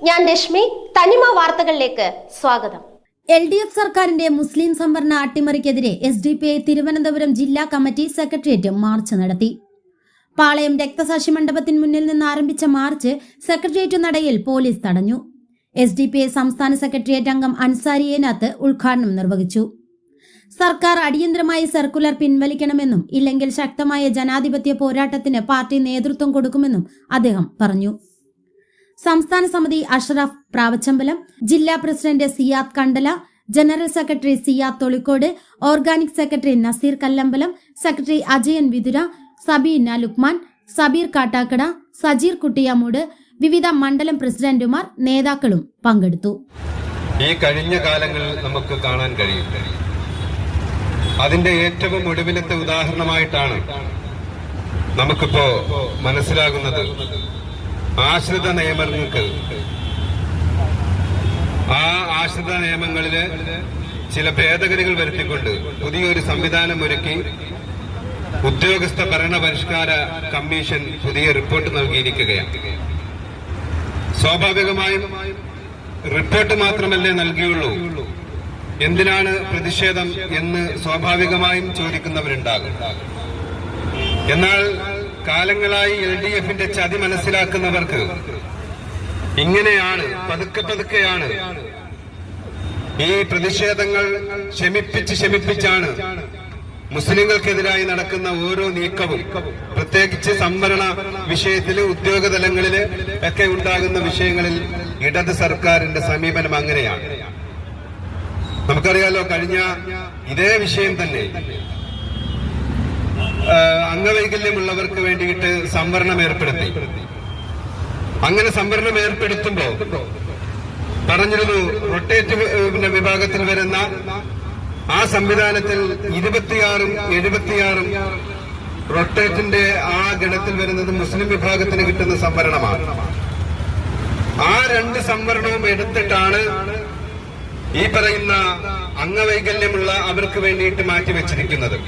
ഞാൻ രശ്മി. തനിമ വാർത്തകളിലേക്ക് സ്വാഗതം. LDF സർക്കാരിന്റെ മുസ്ലിം സംവരണ അട്ടിമറിക്കെതിരെ SDPI തിരുവനന്തപുരം ജില്ലാ കമ്മിറ്റി സെക്രട്ടേറിയറ്റ് മാർച്ച് നടത്തി. പാളയം രക്തസാക്ഷി മണ്ഡപത്തിന് മുന്നിൽ നിന്ന് ആരംഭിച്ച മാർച്ച് സെക്രട്ടേറിയറ്റ് നടയിൽ പോലീസ് തടഞ്ഞു. SDPI സംസ്ഥാന സെക്രട്ടേറിയറ്റ് അംഗം അൻസാരി ഏനാത്ത് ഉദ്ഘാടനം നിർവഹിച്ചു. സർക്കാർ അടിയന്തരമായി സർക്കുലർ പിൻവലിക്കണമെന്നും ഇല്ലെങ്കിൽ ശക്തമായ ജനാധിപത്യ പോരാട്ടത്തിന് പാർട്ടി നേതൃത്വം കൊടുക്കുമെന്നും അദ്ദേഹം പറഞ്ഞു. സംസ്ഥാന സമിതി അഷ്റഫ് പ്രാവച്ചമ്പലം, ജില്ലാ president Siyad Kandala, general secretary Siyad Tholicode, organic secretary Naseer Kallambalam, secretary Ajayan Vithura, Sabeena Lukman, Sabeer Kattakada, Sajeer Kuttiyamoodu, വിവിധ മണ്ഡലം പ്രസിഡന്റുമാർ, നേതാക്കളും പങ്കെടുത്തു. ഈ കഴിഞ്ഞ കാലങ്ങളിൽ നമുക്ക് കാണാൻ കഴിയും. അതിന്റെ ഏറ്റവും ഒടുവിലത്തെ ഉദാഹരണമായിട്ടാണ് നമുക്കിപ്പോ മനസ്സിലാകുന്നത്. ആശ്രിത നിയമങ്ങൾക്ക് ആ ആശ്രിത നിയമങ്ങളില് ചില ഭേദഗതികൾ വരുത്തിക്കൊണ്ട് പുതിയൊരു സംവിധാനം ഒരുക്കി ഉദ്യോഗസ്ഥ ഭരണ പരിഷ്കാര കമ്മീഷൻ പുതിയ റിപ്പോർട്ട് നൽകിയിരിക്കുകയാണ്. സ്വാഭാവികമായും റിപ്പോർട്ട് മാത്രമല്ലേ നൽകിയുള്ളൂ, എന്തിനാണ് പ്രതിഷേധം എന്ന് സ്വാഭാവികമായും ചോദിക്കുന്നവരുണ്ടാകും. എന്നാൽ കാലങ്ങളായി LDFന്റെ ചതി മനസ്സിലാക്കുന്നവർക്ക് ഇങ്ങനെയാണ്, പതുക്കെയാണ് ഈ പ്രതിഷേധങ്ങൾ ശമിപ്പിച്ചാണ് മുസ്ലിങ്ങൾക്കെതിരായി നടക്കുന്ന ഓരോ നീക്കവും, പ്രത്യേകിച്ച് സംവരണ വിഷയത്തില് ഉദ്യോഗതലങ്ങളില് ഒക്കെ ഉണ്ടാകുന്ന വിഷയങ്ങളിൽ ഇടത് സർക്കാരിന്റെ സമീപനം അങ്ങനെയാണ്. നമുക്കറിയാലോ, കഴിഞ്ഞ ഇതേ വിഷയം തന്നെ അംഗവൈകല്യമുള്ളവർക്ക് വേണ്ടിയിട്ട് സംവരണം ഏർപ്പെടുത്തി. അങ്ങനെ സംവരണം ഏർപ്പെടുത്തുമ്പോ പറഞ്ഞിരുന്നു, റൊട്ടേറ്റീവ് വിഭാഗത്തിൽ വരുന്ന ആ സംവിധാനത്തിൽ 26ഉം 76ഉം റൊട്ടേറ്റിന്റെ ആ ഗണത്തിൽ വരുന്നത് മുസ്ലിം വിഭാഗത്തിന് കിട്ടുന്ന സംവരണമാണ്. ആ രണ്ട് സംവരണവും എടുത്തിട്ടാണ് ഈ പറയുന്ന അംഗവൈകല്യമുള്ള അവർക്ക് വേണ്ടിയിട്ട് മാറ്റിവെച്ചിരിക്കുന്നത്.